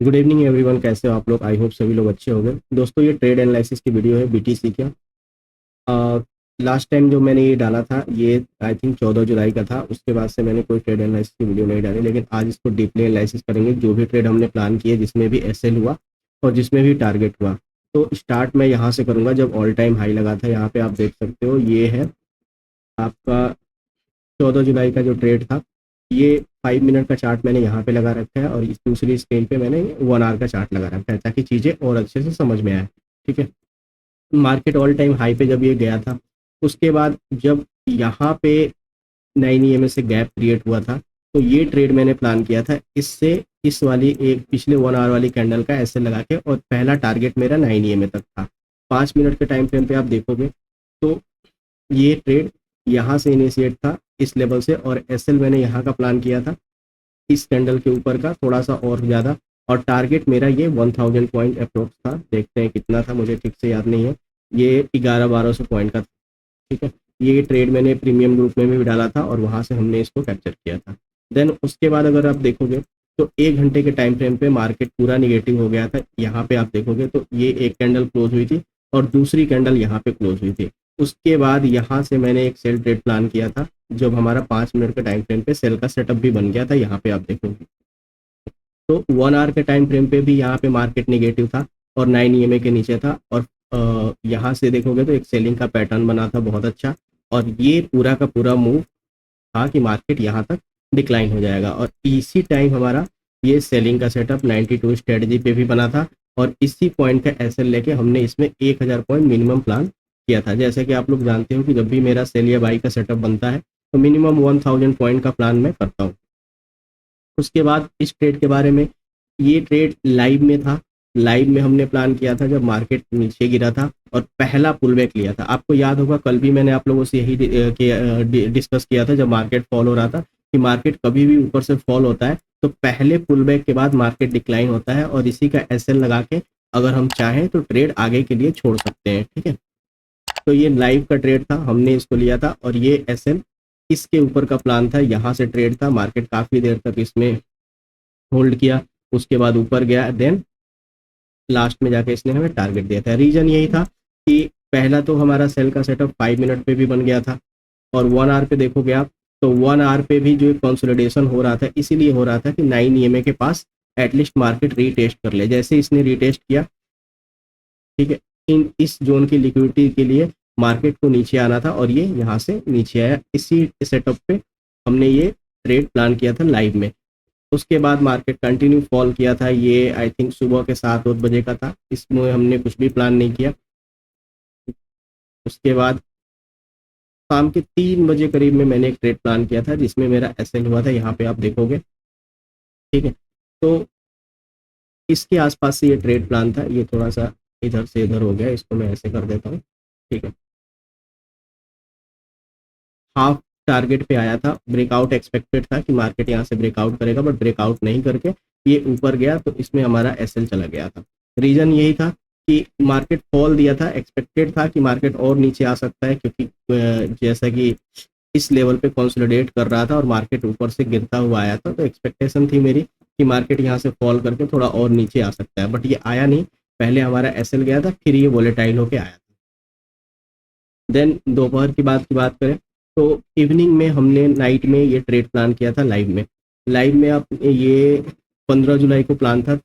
Good evening everyone, कैसे हो आप लोग? आई होप सभी लोग अच्छे होंगे। दोस्तों, ये ट्रेड एनालिसिस की वीडियो है बीटीसी का। लास्ट टाइम जो मैंने ये डाला था, ये आई थिंक 14 जुलाई का था। उसके बाद से मैंने कोई ट्रेड एनालिसिस की वीडियो नहीं डाली, लेकिन आज इसको डीपली एनालिसिस करेंगे। जो भी ट्रेड हमने प्लान किए, जिसमें भी एसएल हुआ और जिसमें भी टारगेट हुआ। तो स्टार्ट मैं यहाँ से करूँगा, जब ऑल टाइम हाई लगा था। यहाँ पे आप देख सकते हो, ये है आपका 14 जुलाई का जो ट्रेड था। ये 5 मिनट का चार्ट मैंने यहाँ पे लगा रखा है, और इस दूसरी स्क्रीन पे मैंने 1 आवर का चार्ट लगा रखा है, ताकि चीज़ें और अच्छे से समझ में आए। ठीक है। मार्केट ऑल टाइम हाई पे जब ये गया था, उसके बाद जब यहाँ पे 9 EMA से गैप क्रिएट हुआ था, तो ये ट्रेड मैंने प्लान किया था। इससे इस वाली एक पिछले 1 आवर वाली कैंडल का ऐसे लगा के, और पहला टारगेट मेरा 9 EMA तक था। 5 मिनट के टाइम फ्रेम पे आप देखोगे तो ये ट्रेड यहाँ से इनिशिएट था, इस लेवल से, और एसएल मैंने यहाँ का प्लान किया था, इस कैंडल के ऊपर का थोड़ा सा और ज़्यादा। और टारगेट मेरा ये 1000 पॉइंट अप्रोक्स था। देखते हैं कितना था, मुझे ठीक से याद नहीं है। ये 1100-1200 पॉइंट का था। ठीक है। ये ट्रेड मैंने प्रीमियम ग्रुप में भी डाला था, और वहाँ से हमने इसको कैप्चर किया था। देन उसके बाद अगर आप देखोगे तो 1 घंटे के टाइम फ्रेम पे मार्केट पूरा निगेटिव हो गया था। यहाँ पे आप देखोगे तो ये एक कैंडल क्लोज हुई थी, और दूसरी कैंडल यहाँ पे क्लोज हुई थी। उसके बाद यहाँ से मैंने एक सेल ट्रेड प्लान किया था, जब हमारा 5 मिनट के टाइम फ्रेम पे सेल का सेटअप भी बन गया था। यहाँ पे आप देखोगे तो 1 आवर के टाइम फ्रेम पे भी यहाँ पे मार्केट निगेटिव था, और 9 EMA के नीचे था। और यहाँ से देखोगे तो एक सेलिंग का पैटर्न बना था बहुत अच्छा, और ये पूरा का पूरा मूव था कि मार्केट यहाँ तक डिक्लाइन हो जाएगा। और इसी टाइम हमारा ये सेलिंग का सेटअप 92 स्ट्रेटजी पे भी बना था, और इसी पॉइंट का एसएल लेके हमने इसमें 1000 पॉइंट मिनिमम प्लान किया था। जैसे कि आप लोग जानते हो कि जब भी मेरा सेल या बाई का सेटअप बनता है, तो मिनिमम 1000 पॉइंट का प्लान मैं करता हूँ। उसके बाद इस ट्रेड के बारे में, ये ट्रेड लाइव में था। लाइव में हमने प्लान किया था जब मार्केट नीचे गिरा था और पहला पुल बैक लिया था। आपको याद होगा, कल भी मैंने आप लोगों से यही डिस्कस किया था, जब मार्केट फॉल हो रहा था, कि मार्केट कभी भी ऊपर से फॉल होता है तो पहले पुल बैक के बाद मार्केट डिक्लाइन होता है, और इसी का एसएल लगा के अगर हम चाहें तो ट्रेड आगे के लिए छोड़ सकते हैं। ठीक है। तो ये लाइव का ट्रेड था, हमने इसको लिया था, और ये एसएल इसके ऊपर का प्लान था। यहाँ से ट्रेड था, मार्केट काफ़ी देर तक इसमें होल्ड किया, उसके बाद ऊपर गया। देन लास्ट में जाके इसने हमें टारगेट दिया था। रीजन यही था कि पहला तो हमारा सेल का सेटअप 5 मिनट पे भी बन गया था, और 1 आवर पे देखोगे आप तो 1 आवर पे भी जो कंसोलिडेशन हो रहा था, इसीलिए हो रहा था कि 9 EMA के पास एटलीस्ट मार्केट रीटेस्ट कर ले। जैसे इसने रीटेस्ट किया, ठीक है, इन इस जोन की लिक्विडिटी के लिए मार्केट को नीचे आना था, और ये यहाँ से नीचे आया। इसी सेटअप पे हमने ये ट्रेड प्लान किया था लाइव में। उसके बाद मार्केट कंटिन्यू फॉल किया था। ये आई थिंक सुबह के 7-8 बजे का था, इसमें हमने कुछ भी प्लान नहीं किया। उसके बाद शाम के 3 बजे करीब में मैंने एक ट्रेड प्लान किया था, जिसमें मेरा एसएल हुआ था। यहाँ पे आप देखोगे, ठीक है। तो इसके आसपास से ये ट्रेड प्लान था। ये थोड़ा सा इधर से इधर हो गया, इसको मैं ऐसे कर देता हूँ। ठीक है। हाफ टारगेट पे आया था, ब्रेकआउट एक्सपेक्टेड था कि मार्केट यहाँ से ब्रेकआउट करेगा, बट ब्रेकआउट नहीं करके ये ऊपर गया, तो इसमें हमारा एसएल चला गया था। रीजन यही था कि मार्केट फॉल दिया था, एक्सपेक्टेड था कि मार्केट और नीचे आ सकता है, क्योंकि जैसा कि इस लेवल पे कंसोलिडेट कर रहा था और मार्केट ऊपर से गिरता हुआ आया था, तो एक्सपेक्टेशन थी मेरी कि मार्केट यहाँ से फॉल करके थोड़ा और नीचे आ सकता है, बट ये आया नहीं। पहले हमारा एसएल गया था, फिर ये वोलेटाइल होके आया था। देन दोपहर की बात करें तो इवनिंग में हमने नाइट में ये ट्रेड प्लान किया था लाइव में। लाइव में आप ये 15 जुलाई को प्लान था,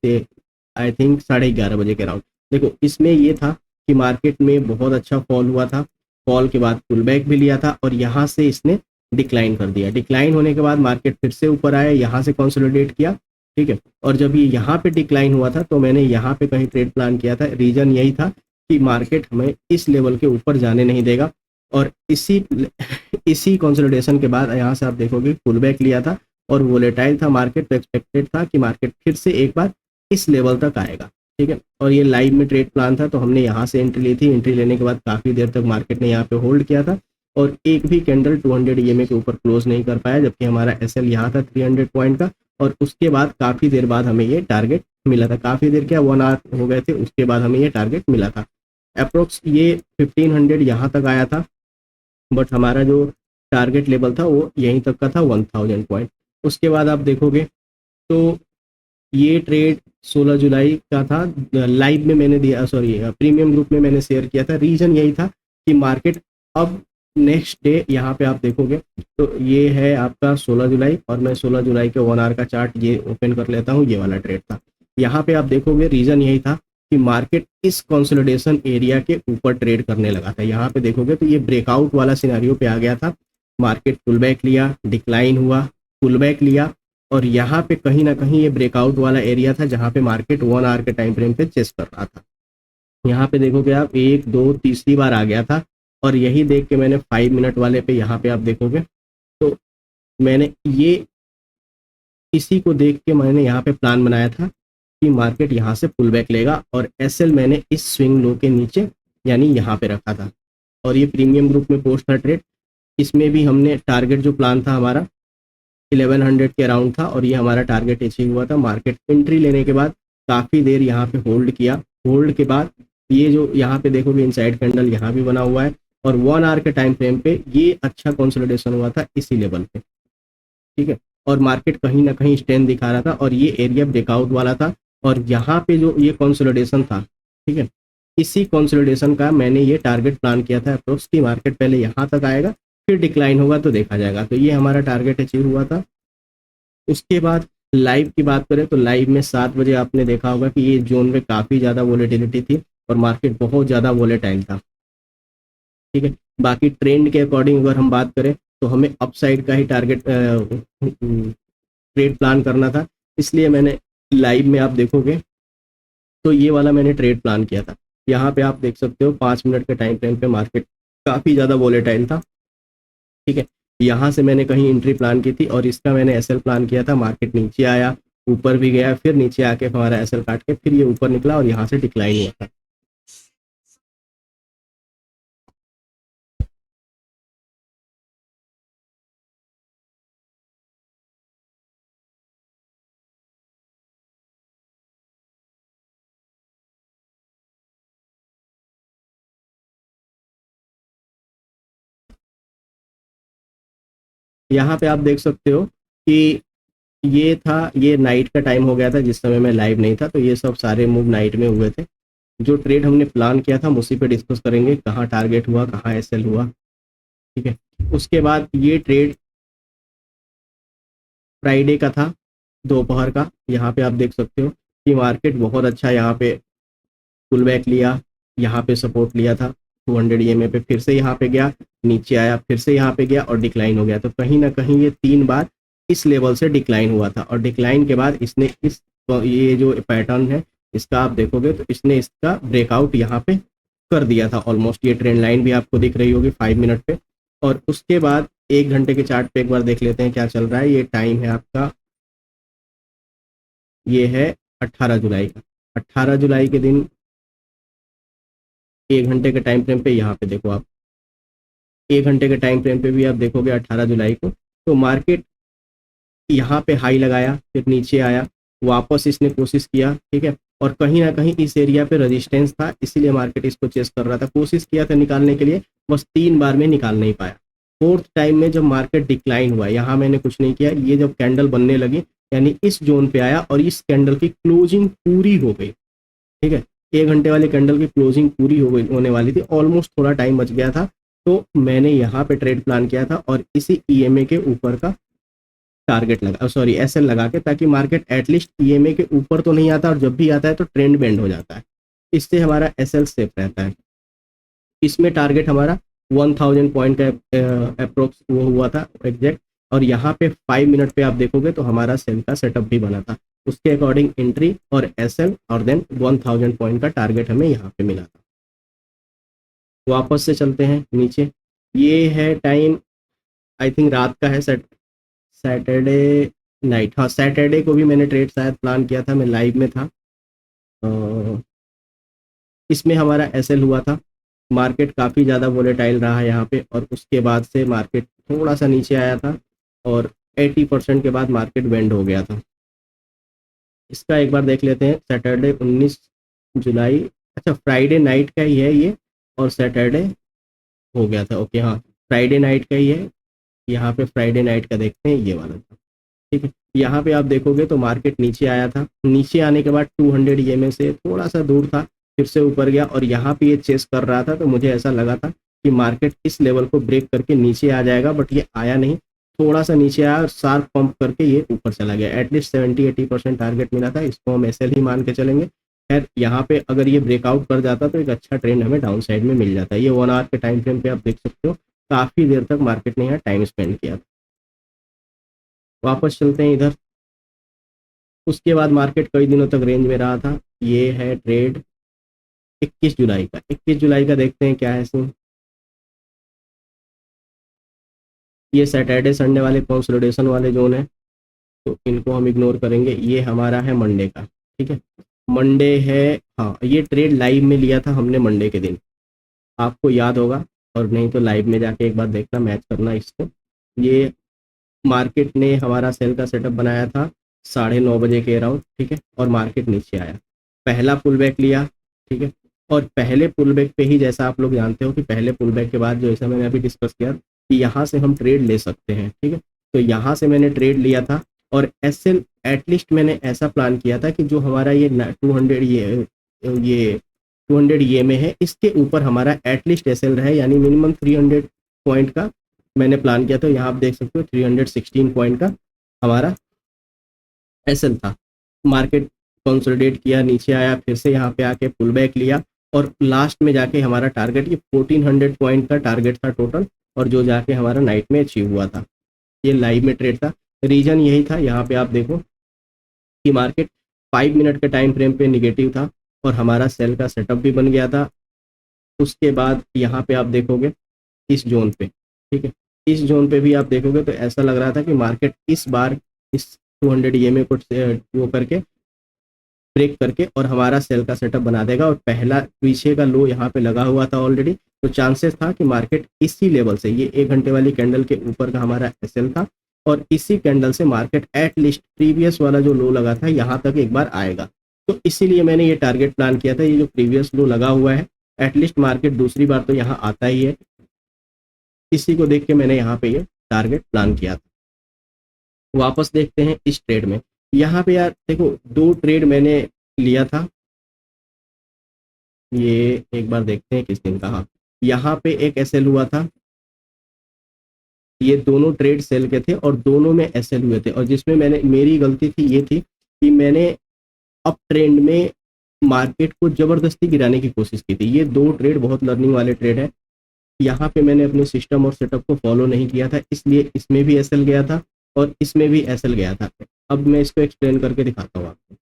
आई थिंक 11:30 बजे के राउंड। देखो, इसमें ये था कि मार्केट में बहुत अच्छा फॉल हुआ था, फॉल के बाद पुल बैक भी लिया था, और यहाँ से इसने डिक्लाइन कर दिया। डिक्लाइन होने के बाद मार्केट फिर से ऊपर आया, यहाँ से कंसोलिडेट किया। ठीक है। और जब ये यहाँ पे डिक्लाइन हुआ था, तो मैंने यहाँ पे कहीं ट्रेड प्लान किया था। रीजन यही था कि मार्केट हमें इस लेवल के ऊपर जाने नहीं देगा, और इसी कंसोलिडेशन के बाद यहाँ से आप देखोगे पुल बैक लिया था, और वोलेटाइल था मार्केट, तो एक्सपेक्टेड था कि मार्केट फिर से एक बार इस लेवल तक आएगा। ठीक है। और ये लाइव में ट्रेड प्लान था, तो हमने यहाँ से एंट्री ली थी। एंट्री लेने के बाद काफ़ी देर तक मार्केट ने यहाँ पे होल्ड किया था, और एक भी कैंडल 200 EMA के ऊपर क्लोज नहीं कर पाया, जबकि हमारा एसएल यहाँ था 300 पॉइंट का। और उसके बाद काफ़ी देर बाद हमें ये टारगेट मिला था। काफ़ी देर क्या, 1 आवर हो गए थे, उसके बाद हमें ये टारगेट मिला था। अप्रोक्स ये 1500 यहाँ तक आया था, बट हमारा जो टारगेट लेवल था वो यहीं तक का था, 1000 पॉइंट। उसके बाद आप देखोगे तो ये ट्रेड 16 जुलाई का था, लाइव में मैंने दिया, सॉरी प्रीमियम ग्रुप में मैंने शेयर किया था। रीज़न यही था कि मार्केट अब नेक्स्ट डे यहाँ पे आप देखोगे तो ये है आपका 16 जुलाई, और मैं 16 जुलाई के 1 आवर का चार्ट ये ओपन कर लेता हूँ, ये वाला ट्रेड था। यहाँ पे आप देखोगे रीज़न यही था कि मार्केट इस कंसोलिडेशन एरिया के ऊपर ट्रेड करने लगा था। यहाँ पे देखोगे तो ये ब्रेकआउट वाला सिनेरियो पे आ गया था, मार्केट पुल बैक लिया, डिक्लाइन हुआ, पुल बैक लिया, और यहाँ पे कहीं ना कहीं ये ब्रेकआउट वाला एरिया था जहाँ पे मार्केट 1 आवर के टाइम फ्रेम पे चेस कर रहा था। यहाँ पे देखोगे आप एक दो तीसरी बार आ गया था, और यही देख के मैंने 5 मिनट वाले पे यहाँ पे आप देखोगे तो मैंने ये इसी को देख के मैंने यहाँ पे प्लान बनाया था कि मार्केट यहाँ से पुल बैक लेगा, और एसएल मैंने इस स्विंग लो के नीचे यानी यहाँ पे रखा था। और ये प्रीमियम ग्रुप में पोस्ट था ट्रेड, इसमें भी हमने टारगेट जो प्लान था हमारा 1100 के अराउंड था, और ये हमारा टारगेट अचीव हुआ था। मार्केट एंट्री लेने के बाद काफ़ी देर यहाँ पे होल्ड किया, होल्ड के बाद ये जो यहाँ पे देखोगे इनसाइड कैंडल यहाँ भी बना हुआ है, और 1 आवर के टाइम फ्रेम पे ये अच्छा कंसोलिडेशन हुआ था इसी लेवल पे, ठीक है। और मार्केट कहीं ना कहीं स्ट्रेंथ दिखा रहा था, और ये एरिया ब्रेकआउट वाला था, और यहाँ पे जो ये कंसोलिडेशन था, ठीक है, इसी कंसोलिडेशन का मैंने ये टारगेट प्लान किया था अप्रोक्स की मार्केट पहले यहाँ तक आएगा, फिर डिक्लाइन होगा तो देखा जाएगा। तो ये हमारा टारगेट अचीव हुआ था। उसके बाद लाइव की बात करें तो लाइव में 7 बजे आपने देखा होगा कि ये जोन में काफ़ी ज़्यादा वोलेटिलिटी थी, और मार्केट बहुत ज़्यादा वोलेटाइल था, ठीक है। बाकी ट्रेंड के अकॉर्डिंग अगर हम बात करें तो हमें अपसाइड का ही टारगेट ट्रेड प्लान करना था, इसलिए मैंने लाइव में आप देखोगे तो ये वाला मैंने ट्रेड प्लान किया था। यहाँ पे आप देख सकते हो 5 मिनट के टाइम फ्रेम पे मार्केट काफ़ी ज़्यादा वोलेटाइल था, ठीक है। यहाँ से मैंने कहीं एंट्री प्लान की थी, और इसका मैंने एसएल प्लान किया था। मार्केट नीचे आया, ऊपर भी गया, फिर नीचे आके हमारा एसएल काट के फिर ये ऊपर निकला, और यहाँ से डिक्लाइन हुआ था। यहाँ पे आप देख सकते हो कि ये था, ये नाइट का टाइम हो गया था जिस समय मैं लाइव नहीं था, तो ये सब सारे मूव नाइट में हुए थे। जो ट्रेड हमने प्लान किया था हम उसी पे डिस्कस करेंगे, कहाँ टारगेट हुआ, कहाँ एसएल हुआ, ठीक है। उसके बाद ये ट्रेड फ्राइडे का था, दोपहर का। यहाँ पे आप देख सकते हो कि मार्केट बहुत अच्छा यहाँ पे पुल बैक लिया, यहाँ पे सपोर्ट लिया था 200 ईएमए पे, फिर से यहाँ पे गया, नीचे आया, फिर से यहाँ पे गया, और डिक्लाइन हो गया। तो कहीं ना कहीं ये 3 बार इस लेवल से डिक्लाइन हुआ था, और डिक्लाइन के बाद इसने इस ये जो पैटर्न है इसका आप देखोगे तो इसने इसका ब्रेकआउट यहाँ पे कर दिया था ऑलमोस्ट। ये ट्रेंड लाइन भी आपको दिख रही होगी 5 मिनट पे। और उसके बाद 1 घंटे के चार्ट पे एक बार देख लेते हैं क्या चल रहा है। ये टाइम है आपका, ये है 18 जुलाई का। 18 जुलाई के दिन 1 घंटे के टाइम फ्रेम पे यहाँ पे देखो आप, 1 घंटे के टाइम फ्रेम पे भी आप देखोगे 18 जुलाई को, तो मार्केट यहाँ पे हाई लगाया, फिर नीचे आया, वापस इसने कोशिश किया, ठीक है। और कहीं ना कहीं इस एरिया पे रेजिस्टेंस था, इसीलिए मार्केट इसको चेस कर रहा था। कोशिश किया था निकालने के लिए, बस 3 बार में निकाल नहीं पाया। फोर्थ टाइम में जब मार्केट डिक्लाइन हुआ, यहाँ मैंने कुछ नहीं किया, ये जब कैंडल बनने लगी यानी इस जोन पे आया, और इस कैंडल की क्लोजिंग पूरी हो गई, ठीक है। 1 घंटे वाली कैंडल की क्लोजिंग पूरी हो गई, होने वाली थी, ऑलमोस्ट थोड़ा टाइम बच गया था, तो मैंने यहाँ पे ट्रेड प्लान किया था, और इसी ईएमए के ऊपर का टारगेट लगा, सॉरी एसएल लगा के, ताकि मार्केट एटलीस्ट ईएमए के ऊपर तो नहीं आता, और जब भी आता है तो ट्रेंड बेंड हो जाता है, इससे हमारा एसएल सेफ रहता है। इसमें टारगेट हमारा 1000 पॉइंट का अप्रोक्स वो हुआ था एग्जैक्ट, और यहाँ पे 5 मिनट पे आप देखोगे तो हमारा सेल का सेटअप भी बना था, उसके अकॉर्डिंग एंट्री और एसएल, और देन 1000 पॉइंट का टारगेट हमें यहाँ पे मिला था। वापस से चलते हैं नीचे, ये है टाइम आई थिंक रात का है, सैटरडे नाइट, हाँ सैटरडे को भी मैंने ट्रेड शायद प्लान किया था, मैं लाइव में था। इसमें हमारा एसएल हुआ था, मार्केट काफ़ी ज़्यादा वोलेटाइल रहा है यहाँ पे, और उसके बाद से मार्केट थोड़ा सा नीचे आया था, और 80% के बाद मार्केट बेंड हो गया था। इसका एक बार देख लेते हैं, सैटरडे 19 जुलाई, अच्छा फ्राइडे नाइट का ही है ये, और सैटरडे हो गया था, ओके हाँ फ्राइडे नाइट का ही है। यहाँ पे फ्राइडे नाइट का देखते हैं, ये वाला था, ठीक है। यहाँ पे आप देखोगे तो मार्केट नीचे आया था, नीचे आने के बाद 200 ईएमए से थोड़ा सा दूर था, फिर से ऊपर गया और यहाँ पे ये चेस कर रहा था। तो मुझे ऐसा लगा था कि मार्केट इस लेवल को ब्रेक करके नीचे आ जाएगा, बट ये आया नहीं, थोड़ा सा नीचे आया और शार्प पंप करके ये ऊपर चला गया। एटलीस्ट 70-80% टारगेट मिला था, इसको हम एसएल ही मान के चलेंगे। खैर यहाँ पे अगर ये ब्रेकआउट कर जाता तो एक अच्छा ट्रेंड हमें डाउन साइड में मिल जाता है। ये 1 आवर के टाइम फ्रेम पे आप देख सकते हो, काफ़ी देर तक मार्केट ने यहाँ टाइम स्पेंड किया था। वापस चलते हैं इधर। उसके बाद मार्केट कई दिनों तक रेंज में रहा था। ये है ट्रेड 21 जुलाई का। 21 जुलाई का देखते हैं क्या है सीन। ये सैटरडे संडे वाले कंसोलिडेशन वाले जोन है, तो इनको हम इग्नोर करेंगे। ये हमारा है मंडे का, ठीक है, मंडे है। हाँ, ये ट्रेड लाइव में लिया था हमने मंडे के दिन, आपको याद होगा, और नहीं तो लाइव में जाके एक बार देखना, मैच करना इसको। ये मार्केट ने हमारा सेल का सेटअप बनाया था 9:30 बजे के अराउंड, ठीक है, और मार्केट नीचे आया, पहला पुल बैक लिया, ठीक है, और पहले पुल बैक पे ही, जैसा आप लोग जानते हो कि पहले पुल बैक के बाद, जैसा मैंने अभी डिस्कस किया कि यहाँ से हम ट्रेड ले सकते हैं, ठीक है, तो यहाँ से मैंने ट्रेड लिया था। और एसएल एटलीस्ट मैंने ऐसा प्लान किया था कि जो हमारा ये 200 ये 200 ये में है, इसके ऊपर हमारा एटलीस्ट एसएल रहे, यानी मिनिमम 300 पॉइंट का मैंने प्लान किया। तो यहाँ आप देख सकते हो 316 पॉइंट का हमारा एसएल था। मार्केट कंसोलिडेट किया, नीचे आया, फिर से यहाँ पे आके पुल बैक लिया, और लास्ट में जाके हमारा टारगेट, ये 1400 पॉइंट का टारगेट था टोटल, और जो जाके हमारा नाइट में अचीव हुआ था। ये लाइव में ट्रेड था, रीजन यही था। यहाँ पे आप देखो कि मार्केट 5 मिनट के टाइम फ्रेम पे निगेटिव था, और हमारा सेल का सेटअप भी बन गया था। उसके बाद यहाँ पे आप देखोगे इस जोन पे, ठीक है, इस जोन पे भी आप देखोगे तो ऐसा लग रहा था कि मार्केट इस बार इस 200 ईएमए को वो करके ब्रेक करके और हमारा सेल का सेटअप बना देगा। और पहला पीछे का लो यहाँ पे लगा हुआ था ऑलरेडी, तो चांसेस था कि मार्केट इसी लेवल से, ये 1 घंटे वाली कैंडल के ऊपर का हमारा एसएल था, और इसी कैंडल से मार्केट एटलीस्ट प्रीवियस वाला जो लो लगा था यहाँ तक एक बार आएगा। तो इसीलिए मैंने ये टारगेट प्लान किया था, ये जो प्रीवियस लो लगा हुआ है, एटलीस्ट मार्केट दूसरी बार तो यहाँ आता ही है, इसी को देख के मैंने यहाँ पे ये टारगेट प्लान किया था। वापस देखते हैं इस ट्रेड में। यहाँ पे यार देखो, 2 ट्रेड मैंने लिया था, ये एक बार देखते हैं किस दिन का। हाँ, यहाँ पे एक एसएल हुआ था, ये दोनों ट्रेड सेल के थे और दोनों में एसएल हुए थे, और जिसमें मैंने, मेरी गलती थी ये थी कि मैंने अप ट्रेंड में मार्केट को जबरदस्ती गिराने की कोशिश की थी। ये 2 ट्रेड बहुत लर्निंग वाले ट्रेड है। यहाँ पे मैंने अपने सिस्टम और सेटअप को फॉलो नहीं किया था, इसलिए इसमें भी एसएल गया था और इसमें भी एसएल गया था। अब मैं इसको एक्सप्लेन करके दिखाता हूँ आपको।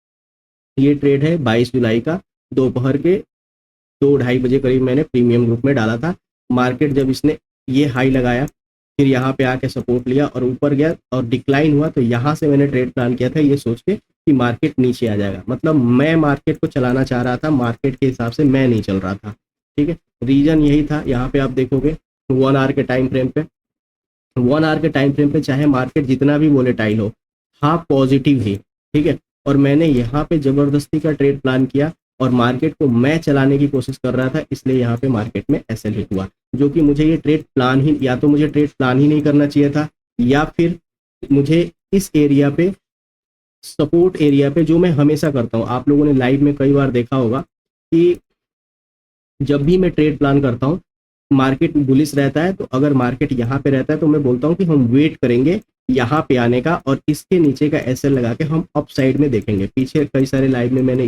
ये ट्रेड है 22 जुलाई का, दोपहर के 2-2:30 बजे करीब मैंने प्रीमियम ग्रुप में डाला था। मार्केट जब इसने ये हाई लगाया, फिर यहाँ पे आके सपोर्ट लिया और ऊपर गया और डिक्लाइन हुआ, तो यहाँ से मैंने ट्रेड प्लान किया था ये सोच के कि मार्केट नीचे आ जाएगा। मतलब मैं मार्केट को चलाना चाह रहा था, मार्केट के हिसाब से मैं नहीं चल रहा था, ठीक है, रीजन यही था। यहाँ पे आप देखोगे 1 आवर के टाइम फ्रेम पे, 1 आवर के टाइम फ्रेम पे चाहे मार्केट जितना भी वोलेटाइल हो, था पॉजिटिव ही, ठीक है, और मैंने यहाँ पे जबरदस्ती का ट्रेड प्लान किया और मार्केट को मैं चलाने की कोशिश कर रहा था, इसलिए यहाँ पे मार्केट में एसएल हिट हुआ। जो कि मुझे ये ट्रेड प्लान ही, या तो मुझे ट्रेड प्लान ही नहीं करना चाहिए था, या फिर मुझे इस एरिया पे, सपोर्ट एरिया पे, जो मैं हमेशा करता हूँ, आप लोगों ने लाइव में कई बार देखा होगा कि जब भी मैं ट्रेड प्लान करता हूँ, मार्केट बुलिश रहता है, तो अगर मार्केट यहाँ पे रहता है तो मैं बोलता हूँ कि हम वेट करेंगे यहाँ पे आने का, और इसके नीचे का एसएल लगा के हम अप साइड में देखेंगे। पीछे कई सारे लाइव में मैंने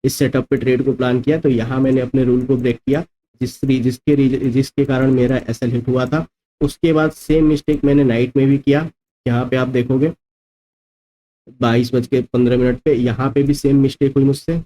इस सेटअप पे ट्रेड को प्लान किया, तो यहाँ मैंने अपने रूल को ब्रेक किया, जिसके कारण मेरा एसएल हिट हुआ था। उसके बाद सेम मिस्टेक मैंने नाइट में भी किया। यहाँ पे आप देखोगे 22:15 पे यहाँ पे भी सेम मिस्टेक हुई मुझसे,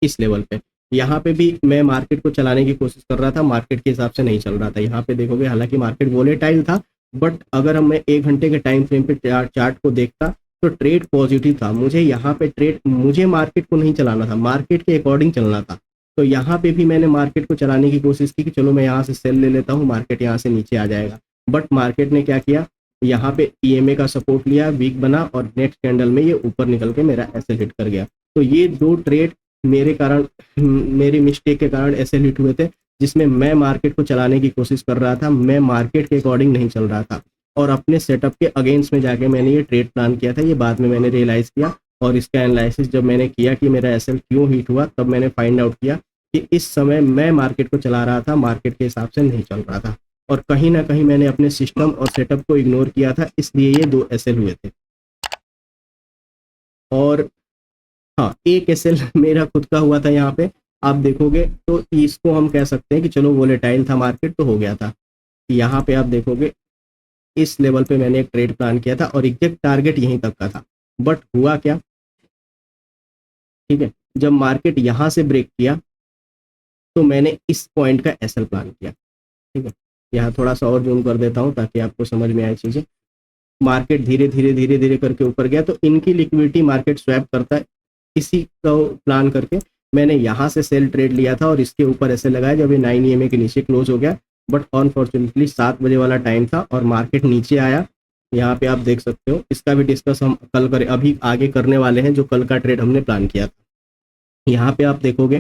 इस लेवल पे। यहाँ पे भी मैं मार्केट को चलाने की कोशिश कर रहा था, मार्केट के हिसाब से नहीं चल रहा था। यहाँ पे देखोगे हालांकि मार्केट वोलेटाइल था, बट अगर हम मैं 1 घंटे के टाइम फ्रेम पे चार्ट को देखता तो ट्रेड पॉजिटिव था। मुझे यहाँ पे मुझे मार्केट को नहीं चलाना था, मार्केट के अकॉर्डिंग चलना था। तो यहाँ पे भी मैंने मार्केट को चलाने की कोशिश की कि चलो मैं यहाँ से सेल ले लेता हूँ, मार्केट यहाँ से नीचे आ जाएगा। बट मार्केट ने क्या किया, यहाँ पे ईएमए का सपोर्ट लिया, वीक बना, और नेक्स्ट कैंडल में ये ऊपर निकल के मेरा एसएल हिट कर गया। तो ये 2 ट्रेड मेरे कारण, मेरी मिस्टेक के कारण एसएल हिट हुए थे, जिसमें मैं मार्केट को चलाने की कोशिश कर रहा था, मैं मार्केट के अकॉर्डिंग नहीं चल रहा था। और अपने सेटअप के अगेंस्ट में जाके मैंने ये ट्रेड प्लान किया था। ये बाद में मैंने रियलाइज़ किया और इसका एनालिसिस जब मैंने किया कि मेरा एसएल क्यों हिट हुआ, तब मैंने फाइंड आउट किया कि इस समय मैं मार्केट को चला रहा था, मार्केट के हिसाब से नहीं चल रहा था और कहीं ना कहीं मैंने अपने सिस्टम और सेटअप को इग्नोर किया था, इसलिए ये 2 एसएल हुए थे। और हाँ, एक एसएल मेरा खुद का हुआ था यहाँ पे, आप देखोगे तो इसको हम कह सकते हैं कि चलो वोलेटाइल था मार्केट तो हो गया था। यहाँ पे आप देखोगे इस लेवल पे मैंने एक ट्रेड प्लान किया था और एग्जैक्ट टारगेट यहीं तक का था, बट हुआ क्या, ठीक है, जब मार्केट यहाँ से ब्रेक किया तो मैंने इस पॉइंट का एसएल प्लान किया। ठीक है, यहाँ थोड़ा सा और जूम कर देता हूँ ताकि आपको समझ में आए चीज़ें। मार्केट धीरे धीरे धीरे धीरे करके ऊपर गया तो इनकी लिक्विडिटी मार्केट स्वैप करता है, इसी को प्लान करके मैंने यहाँ से सेल ट्रेड लिया था और इसके ऊपर ऐसे लगाया जब ये 9 EMA के नीचे क्लोज हो गया। बट अनफॉर्चुनेटली 7 बजे वाला टाइम था और मार्केट नीचे आया। यहाँ पे आप देख सकते हो, इसका भी डिस्कस हम कल करें, अभी आगे करने वाले हैं जो कल का ट्रेड हमने प्लान किया था। यहाँ पे आप देखोगे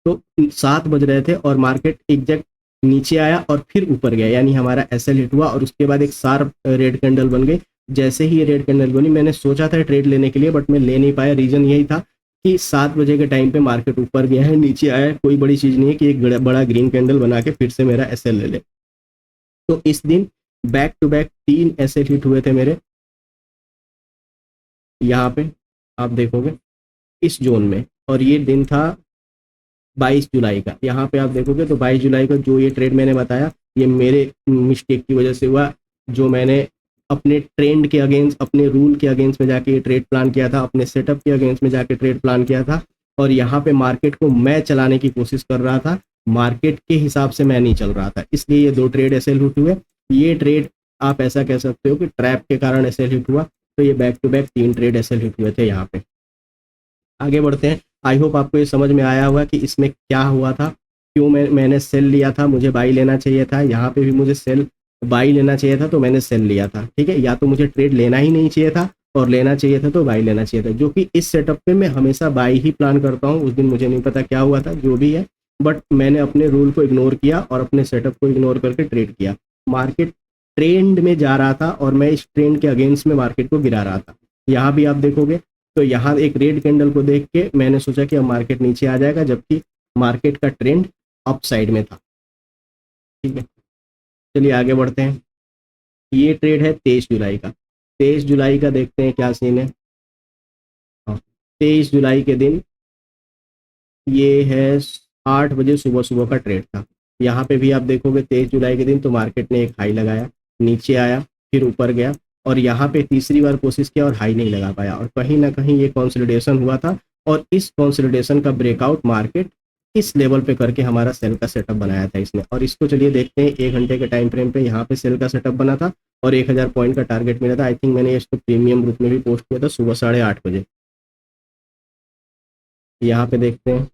तो 7 बज रहे थे और मार्केट एग्जैक्ट नीचे आया और फिर ऊपर गया, यानी हमारा एसएल हिट हुआ और उसके बाद एक शार्प रेड कैंडल बन गई। जैसे ही ये रेड कैंडल बनी मैंने सोचा था ट्रेड लेने के लिए, बट मैं ले नहीं पाया। रीजन यही था कि 7 बजे के टाइम पे मार्केट ऊपर गया है, नीचे आया है, कोई बड़ी चीज़ नहीं है कि एक बड़ा ग्रीन कैंडल बना के फिर से मेरा एसएल ले ले। तो इस दिन back to back 3 SL hit हुए थे मेरे। यहाँ पे आप देखोगे इस जोन में, और ये दिन था 22 जुलाई का। यहाँ पे आप देखोगे तो 22 जुलाई का जो ये ट्रेड मैंने बताया, ये मेरे मिस्टेक की वजह से हुआ, जो मैंने अपने ट्रेंड के अगेंस्ट, अपने रूल के अगेंस्ट में जाके ये ट्रेड प्लान किया था, अपने सेटअप के अगेंस्ट में जाके ट्रेड प्लान किया था और यहाँ पे मार्केट को मैं चलाने की कोशिश कर रहा था, मार्केट के हिसाब से मैं नहीं चल रहा था, इसलिए ये 2 ट्रेड ऐसे हिट हुए। ये ट्रेड आप ऐसा कह सकते हो कि ट्रैप के कारण ऐसे हिट हुआ। तो ये बैक टू बैक 3 ट्रेड ऐसे हिट हुए थे। यहाँ पे आगे बढ़ते हैं। आई होप आपको ये समझ में आया होगा कि इसमें क्या हुआ था, क्यों मैंने सेल लिया था, मुझे बाई लेना चाहिए था। यहाँ पे भी मुझे सेल बाई लेना चाहिए था तो मैंने सेल लिया था। ठीक है, या तो मुझे ट्रेड लेना ही नहीं चाहिए था और लेना चाहिए था तो बाई लेना चाहिए था, जो कि इस सेटअप पे मैं हमेशा बाई ही प्लान करता हूँ। उस दिन मुझे नहीं पता क्या हुआ था, जो भी है, बट मैंने अपने रूल को इग्नोर किया और अपने सेटअप को इग्नोर करके ट्रेड किया। मार्केट ट्रेंड में जा रहा था और मैं इस ट्रेंड के अगेंस्ट में मार्केट को गिरा रहा था। यहाँ भी आप देखोगे तो यहाँ एक रेड कैंडल को देख के मैंने सोचा कि अब मार्केट नीचे आ जाएगा, जबकि मार्केट का ट्रेंड अप साइड में था। ठीक है, चलिए आगे बढ़ते हैं। ये ट्रेड है 23 जुलाई का। 23 जुलाई का देखते हैं क्या सीन है। हाँ, 23 जुलाई के दिन ये है 8 बजे सुबह सुबह का ट्रेड था। यहाँ पे भी आप देखोगे 23 जुलाई के दिन तो मार्केट ने एक हाई लगाया, नीचे आया, फिर ऊपर गया और यहाँ पे तीसरी बार कोशिश किया और हाई नहीं लगा पाया और कहीं ना कहीं ये कंसोलिडेशन हुआ था और इस कंसोलिडेशन का ब्रेकआउट मार्केट इस लेवल पे करके हमारा सेल का सेटअप बनाया था इसने। और इसको चलिए देखते हैं 1 घंटे के टाइम फ्रेम पे। यहाँ पे सेल का सेटअप बना था और 1000 पॉइंट का टारगेट मिला था। आई थिंक मैंने इसको प्रीमियम ग्रुप में भी पोस्ट किया था सुबह 8:30 बजे। यहाँ पे देखते हैं,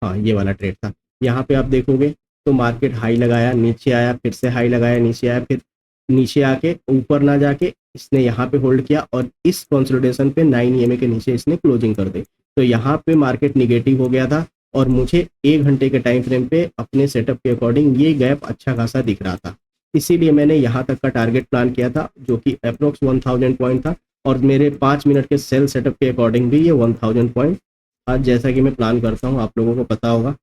हाँ ये वाला ट्रेड था। यहाँ पे आप देखोगे तो मार्केट हाई लगाया, नीचे आया, फिर से हाई लगाया, नीचे आया, फिर नीचे आके ऊपर ना जाके इसने यहाँ पे होल्ड किया और इस कंसोलिडेशन पे 9 EMA के नीचे इसने क्लोजिंग कर दी। तो यहाँ पे मार्केट निगेटिव हो गया था और मुझे 1 घंटे के टाइम फ्रेम पे अपने सेटअप के अकॉर्डिंग ये गैप अच्छा खासा दिख रहा था, इसीलिए मैंने यहाँ तक का टारगेट प्लान किया था जो कि अप्रोक्स 1000 पॉइंट था और मेरे 5 मिनट के सेल सेटअप के अकॉर्डिंग भी ये 1000 पॉइंट आज जैसा कि मैं प्लान करता हूँ आप लोगों को पता होगा।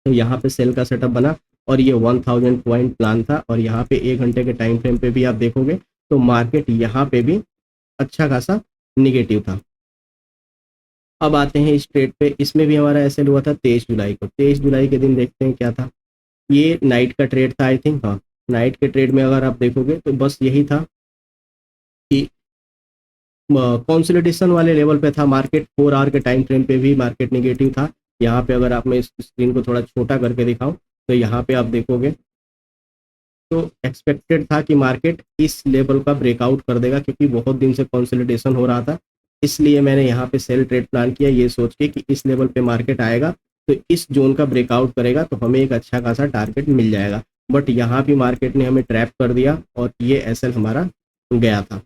तो यहाँ पे सेल का सेटअप बना और ये 1000 पॉइंट प्लान था और यहाँ पे 1 घंटे के टाइम फ्रेम पे भी आप देखोगे तो मार्केट यहाँ पे भी अच्छा खासा निगेटिव था। अब आते हैं इस ट्रेड पे, इसमें भी हमारा एसएल हुआ था 23 जुलाई को। 23 जुलाई के दिन देखते हैं क्या था। ये नाइट का ट्रेड था आई थिंक, हाँ नाइट के ट्रेड में अगर आप देखोगे तो बस यही था कि कंसोलिडेशन वाले लेवल पे था मार्केट। 4 आवर के टाइम फ्रेम पे भी मार्केट निगेटिव था। यहाँ पे अगर आप मैं इस स्क्रीन को थोड़ा छोटा करके दिखाऊं तो यहाँ पे आप देखोगे तो एक्सपेक्टेड था कि मार्केट इस लेवल का ब्रेकआउट कर देगा क्योंकि बहुत दिन से कंसोलिडेशन हो रहा था। इसलिए मैंने यहाँ पे सेल ट्रेड प्लान किया ये सोच के कि इस लेवल पे मार्केट आएगा तो इस जोन का ब्रेकआउट करेगा तो हमें एक अच्छा खासा टारगेट मिल जाएगा। बट यहाँ भी मार्केट ने हमें ट्रैप कर दिया और ये एसएल हमारा गया था,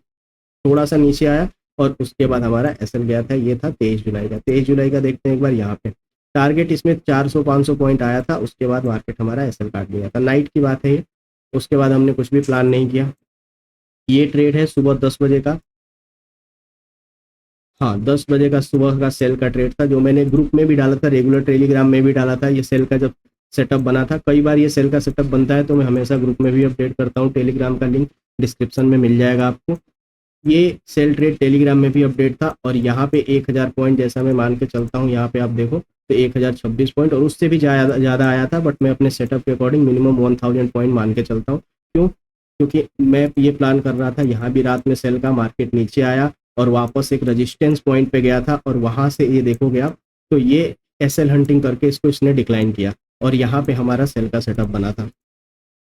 थोड़ा सा नीचे आया और उसके बाद हमारा एसएल गया था। ये था 23 जुलाई का। 23 जुलाई का देखते हैं एक बार यहाँ पे। टारगेट इसमें 400-500 पॉइंट आया था, उसके बाद मार्केट हमारा एसएल काट दिया था। नाइट की बात है ये, उसके बाद हमने कुछ भी प्लान नहीं किया। ये ट्रेड है सुबह 10 बजे का, हाँ 10 बजे का सुबह का सेल का ट्रेड था, जो मैंने ग्रुप में भी डाला था, रेगुलर टेलीग्राम में भी डाला था। ये सेल का जब सेटअप बना था, कई बार ये सेल का सेटअप बनता है तो मैं हमेशा ग्रुप में भी अपडेट करता हूँ, टेलीग्राम का लिंक डिस्क्रिप्शन में मिल जाएगा आपको। ये सेल ट्रेड टेलीग्राम में भी अपडेट था, और यहाँ पे 1000 पॉइंट जैसा मैं मान के चलता हूँ, यहाँ पे आप देखो तो 1026 पॉइंट, और उससे भी ज़्यादा आया था, बट मैं अपने सेटअप के अकॉर्डिंग मिनिमम 1000 पॉइंट मान के चलता हूँ। क्यों? क्योंकि मैं ये प्लान कर रहा था, यहाँ भी रात में सेल का मार्केट नीचे आया और वापस एक रजिस्टेंस पॉइंट पे गया था, और वहाँ से ये देखोगे आप तो ये एसएल हंटिंग करके इसको इसने डिक्लाइन किया, और यहाँ पे हमारा सेल का सेटअप बना था।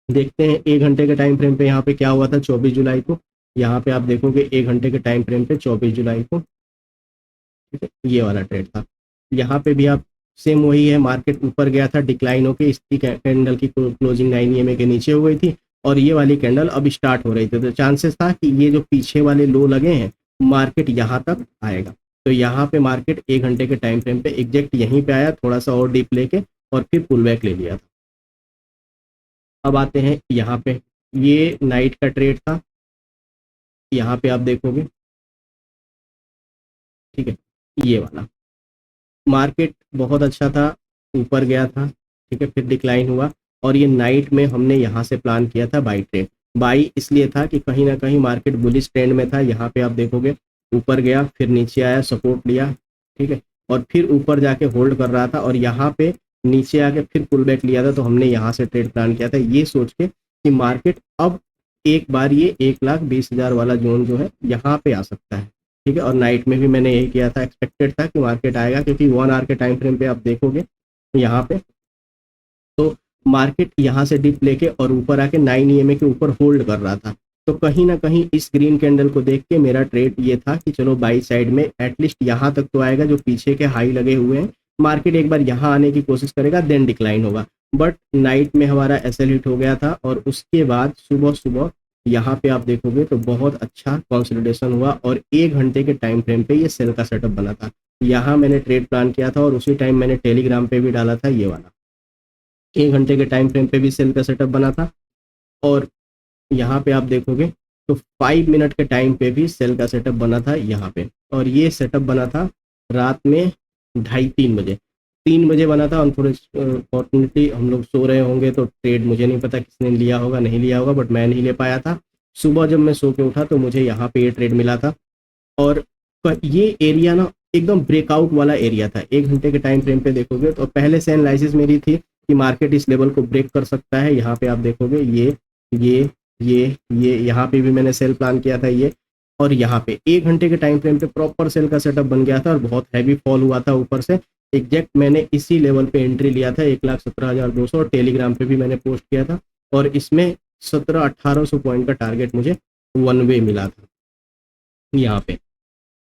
देखते हैं 1 घंटे के टाइम फ्रेम पे यहाँ पे क्या हुआ था 24 जुलाई को। यहाँ पे आप देखोगे 1 घंटे के टाइम फ्रेम पे 24 जुलाई को, ठीक है, ये वाला ट्रेड था। यहाँ पे भी आप सेम वही है, मार्केट ऊपर गया था डिक्लाइन होके, इसकी कैंडल की क्लोजिंग 9 EMA के नीचे हो गई थी, और ये वाली कैंडल अब स्टार्ट हो रही थी, तो चांसेस था कि ये जो पीछे वाले लो लगे हैं मार्केट यहाँ तक आएगा। तो यहाँ पे मार्केट 1 घंटे के टाइम फ्रेम पे एग्जैक्ट यहीं पे आया, थोड़ा सा और डीप लेके, और फिर पुल बैक ले लिया था। अब आते हैं यहाँ पे, ये नाइट का ट्रेड था, यहाँ पे आप देखोगे, ठीक है, ये वाला मार्केट बहुत अच्छा था, ऊपर गया था, ठीक है, फिर डिक्लाइन हुआ, और ये नाइट में हमने यहाँ से प्लान किया था बाई ट्रेड। बाई इसलिए था कि कहीं ना कहीं मार्केट बुलिश ट्रेंड में था, यहाँ पे आप देखोगे ऊपर गया, फिर नीचे आया, सपोर्ट लिया, ठीक है, और फिर ऊपर जाके होल्ड कर रहा था, और यहाँ पे नीचे आके फिर पुल बैक लिया था, तो हमने यहाँ से ट्रेड प्लान किया था ये सोच के कि मार्केट अब एक बार ये 1,20,000 वाला जोन जो है यहाँ पे आ सकता है, ठीक है। और नाइट में भी मैंने यही किया था, एक्सपेक्टेड था कि मार्केट आएगा, क्योंकि 1 आवर के टाइम फ्रेम पे आप देखोगे यहाँ पे तो मार्केट यहाँ से डिप लेके और ऊपर आके 9 EMA के ऊपर होल्ड कर रहा था। तो कहीं ना कहीं इस ग्रीन कैंडल को देख के मेरा ट्रेड ये था कि चलो बाई साइड में एटलीस्ट यहाँ तक तो आएगा, जो पीछे के हाई लगे हुए हैं, मार्केट एक बार यहाँ आने की कोशिश करेगा, देन डिक्लाइन होगा। बट नाइट में हमारा एसएल हिट हो गया था, और उसके बाद सुबह सुबह यहाँ पे आप देखोगे तो बहुत अच्छा कंसोलिडेशन हुआ, और 1 घंटे के टाइम फ्रेम पे ये सेल का सेटअप बना था। यहाँ मैंने ट्रेड प्लान किया था, और उसी टाइम मैंने टेलीग्राम पे भी डाला था ये वाला। 1 घंटे के टाइम फ्रेम पे भी सेल का सेटअप बना था, और यहाँ पे आप देखोगे तो 5 मिनट के टाइम पे भी सेल का सेटअप बना था यहाँ पे, और ये सेटअप बना था रात में 2:30-3 बजे, 3 बजे बना था। अनफॉर्चुनेटली हम लोग सो रहे होंगे, तो ट्रेड मुझे नहीं पता किसने लिया होगा नहीं लिया होगा, बट मैं नहीं ले पाया था। सुबह जब मैं सो के उठा तो मुझे यहाँ पे ये ट्रेड मिला था, और ये एरिया ना एकदम ब्रेकआउट वाला एरिया था। 1 घंटे के टाइम फ्रेम पे देखोगे तो पहले से एनालिसिस मेरी थी कि मार्केट इस लेवल को ब्रेक कर सकता है। यहाँ पे आप देखोगे ये ये यहाँ पे भी मैंने सेल प्लान किया था ये, और यहाँ पे 1 घंटे के टाइम फ्रेम पे प्रॉपर सेल का सेटअप बन गया था, और बहुत हैवी फॉल हुआ था ऊपर से। एग्जैक्ट मैंने इसी लेवल पे एंट्री लिया था 1,17,200, और टेलीग्राम पे भी मैंने पोस्ट किया था, और इसमें 1700-1800 पॉइंट का टारगेट मुझे वन वे मिला था यहाँ पे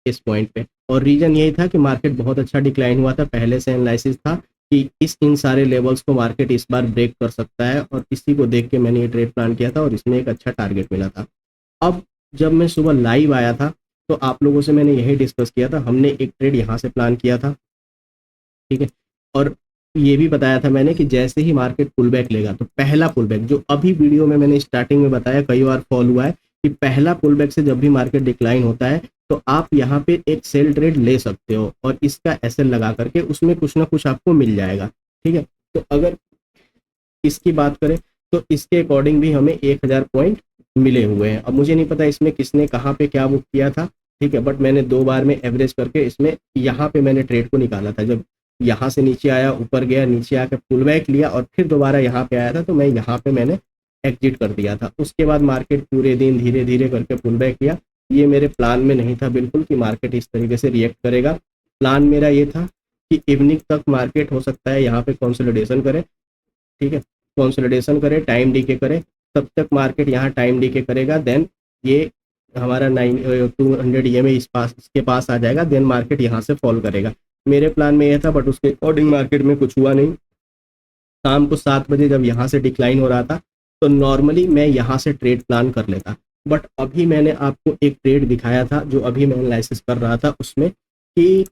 इस पॉइंट पे। और रीजन यही था कि मार्केट बहुत अच्छा डिक्लाइन हुआ था, पहले से एनालिसिस था कि इन सारे लेवल्स को मार्केट इस बार ब्रेक कर सकता है, और इसी को देख के मैंने ये ट्रेड प्लान किया था, और इसमें एक अच्छा टारगेट मिला था। अब जब मैं सुबह लाइव आया था तो आप लोगों से मैंने यही डिस्कस किया था, हमने एक ट्रेड यहाँ से प्लान किया था, ठीक है, और ये भी बताया था मैंने कि जैसे ही मार्केट पुल बैक लेगा, तो पहला पुल बैक जो अभी वीडियो में मैंने स्टार्टिंग में बताया, कई बार फॉल हुआ है, कि पहला पुल बैक से जब भी मार्केट डिक्लाइन होता है तो आप यहाँ पे एक सेल ट्रेड ले सकते हो, और इसका एसएल लगा करके उसमें कुछ ना कुछ आपको मिल जाएगा, ठीक है। तो अगर इसकी बात करें तो इसके अकॉर्डिंग भी हमें 1000 पॉइंट मिले हुए हैं। अब मुझे नहीं पता इसमें किसने कहाँ पे क्या बुक किया था, ठीक है, बट मैंने 2 बार में एवरेज करके इसमें यहाँ पे मैंने ट्रेड को निकाला था। जब यहाँ से नीचे आया, ऊपर गया, नीचे आकर पुल बैक लिया, और फिर दोबारा यहाँ पे आया था, तो मैं यहाँ पे मैंने एग्जिट कर दिया था। उसके बाद मार्केट पूरे दिन धीरे धीरे करके पुल बैक किया। ये मेरे प्लान में नहीं था बिल्कुल कि मार्केट इस तरीके से रिएक्ट करेगा। प्लान मेरा ये था कि इवनिंग तक मार्केट हो सकता है यहाँ पे कंसोलिडेशन करे, ठीक है, कंसोलिडेशन करे, टाइम डीके करे, तब तक मार्केट यहाँ टाइम डीके करेगा, देन ये हमारा 200 EMA इसके पास आ जाएगा, देन मार्केट यहाँ से फॉल करेगा। मेरे प्लान में यह था, बट उसके अकॉर्डिंग मार्केट में कुछ हुआ नहीं। शाम को 7 बजे जब यहाँ से डिक्लाइन हो रहा था, तो नॉर्मली मैं यहाँ से ट्रेड प्लान कर लेता, बट अभी मैंने आपको एक ट्रेड दिखाया था जो अभी मैं एनालिसिस कर रहा था उसमें, कि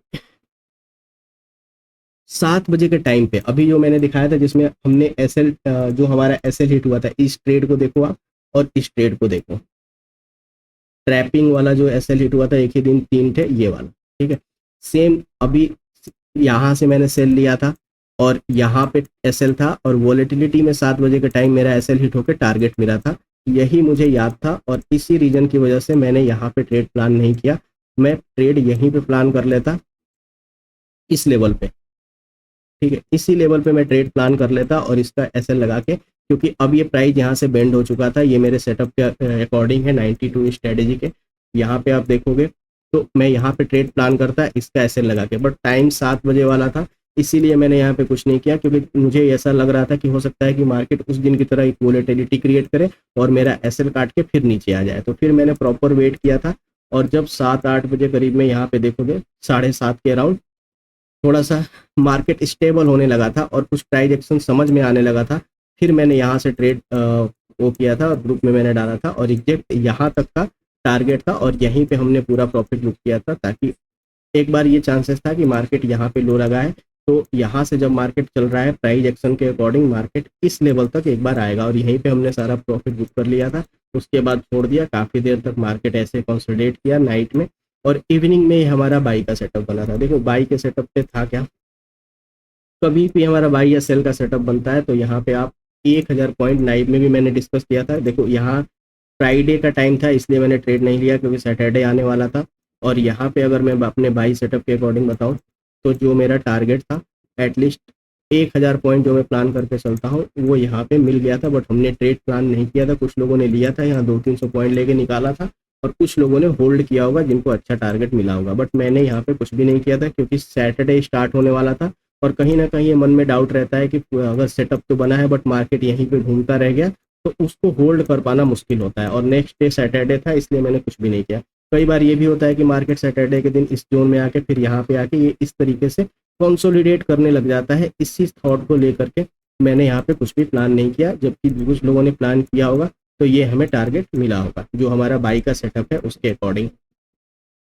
7 बजे के टाइम पे अभी जो मैंने दिखाया था जिसमें हमने एसएल जो हमारा एसएल हिट हुआ था, इस ट्रेड को देखो आप और इस ट्रेड को देखो। ट्रैपिंग वाला जो एसएल हिट हुआ था एक ही दिन 3 थे, ये वाला, ठीक है। सेम अभी यहाँ से मैंने सेल लिया था और यहाँ पे एसएल था और वॉलेटिलिटी में 7 बजे के टाइम मेरा एसएल हिट होकर टारगेट मिला था। यही मुझे याद था और इसी रीजन की वजह से मैंने यहाँ पे ट्रेड प्लान नहीं किया। मैं ट्रेड यहीं पे प्लान कर लेता, इस लेवल पे, ठीक है, इसी लेवल पे मैं ट्रेड प्लान कर लेता और इसका एसएल लगा के, क्योंकि अब ये प्राइस यहाँ से बेंड हो चुका था, ये मेरे सेटअप के अकॉर्डिंग है 92 स्ट्रेटेजी के। यहाँ पे आप देखोगे तो मैं यहाँ पे ट्रेड प्लान करता इसका एसएल लगा के, बट टाइम 7 बजे वाला था, इसीलिए मैंने यहाँ पे कुछ नहीं किया, क्योंकि मुझे ऐसा लग रहा था कि हो सकता है कि मार्केट उस दिन की तरह एक वोलेटिलिटी क्रिएट करे और मेरा एसएल काट के फिर नीचे आ जाए। तो फिर मैंने प्रॉपर वेट किया था और जब 7-8 बजे करीब में यहाँ पे देखोगे 7:30 के अराउंड थोड़ा सा मार्केट स्टेबल होने लगा था और कुछ प्राइस एक्शन समझ में आने लगा था, फिर मैंने यहाँ से ट्रेड वो किया था और ग्रुप में मैंने डाला था और एग्जैक्ट यहाँ तक का टारगेट था और यहीं पे हमने पूरा प्रॉफिट बुक किया था, ताकि एक बार ये चांसेस था कि मार्केट यहाँ पे लो लगा है तो यहाँ से जब मार्केट चल रहा है प्राइस एक्शन के अकॉर्डिंग मार्केट इस लेवल तक एक बार आएगा और यहीं पे हमने सारा प्रॉफिट बुक कर लिया था। उसके बाद छोड़ दिया, काफ़ी देर तक मार्केट ऐसे कंसोलिडेट किया नाइट में और इवनिंग में हमारा बाई का सेटअप बना था। देखो बाई के सेटअप पे था क्या, कभी भी हमारा बाई या सेल का सेटअप बनता है तो यहाँ पे आप 1000 पॉइंट नाइट में भी मैंने डिस्कस किया था। देखो यहाँ फ्राइडे का टाइम था इसलिए मैंने ट्रेड नहीं लिया क्योंकि सैटरडे आने वाला था और यहाँ पे अगर मैं अपने बाई सेटअप के अकॉर्डिंग बताऊँ तो जो मेरा टारगेट था एटलीस्ट 1000 पॉइंट जो मैं प्लान करके चलता हूँ वो यहाँ पे मिल गया था, बट हमने ट्रेड प्लान नहीं किया था। कुछ लोगों ने लिया था यहाँ 200-300 पॉइंट लेके निकाला था और कुछ लोगों ने होल्ड किया होगा जिनको अच्छा टारगेट मिला होगा, बट मैंने यहाँ पे कुछ भी नहीं किया था क्योंकि सैटरडे स्टार्ट होने वाला था और कहीं ना कहीं ये मन में डाउट रहता है कि अगर सेटअप तो बना है बट मार्केट यहीं पे घूमता रह गया तो उसको होल्ड कर पाना मुश्किल होता है और नेक्स्ट डे सैटरडे था इसलिए मैंने कुछ भी नहीं किया। कई बार ये भी होता है कि मार्केट सैटरडे के दिन इस जोन में आके फिर यहाँ पे आके ये इस तरीके से कंसोलिडेट करने लग जाता है। इसी थॉट को लेकर के मैंने यहाँ पे कुछ भी प्लान नहीं किया, जबकि कुछ लोगों ने प्लान किया होगा तो ये हमें टारगेट मिला होगा जो हमारा बाई का सेटअप है उसके अकॉर्डिंग।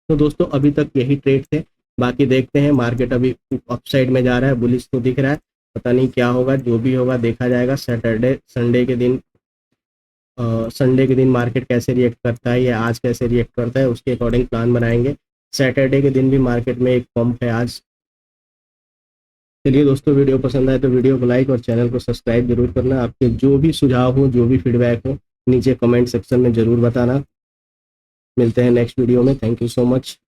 तो दोस्तों अभी तक यही ट्रेड थे, बाकी देखते हैं मार्केट अभी अपसाइड में जा रहा है, बुलिश तो दिख रहा है, पता नहीं क्या होगा, जो भी होगा देखा जाएगा। सैटरडे संडे के दिन मार्केट कैसे रिएक्ट करता है या आज कैसे रिएक्ट करता है उसके अकॉर्डिंग प्लान बनाएंगे। सैटरडे के दिन भी मार्केट में एक पंप है आज। चलिए दोस्तों वीडियो पसंद आए तो वीडियो को लाइक और चैनल को सब्सक्राइब जरूर करना। आपके जो भी सुझाव हो जो भी फीडबैक हो नीचे कमेंट सेक्शन में ज़रूर बताना। मिलते हैं नेक्स्ट वीडियो में। Thank you so much.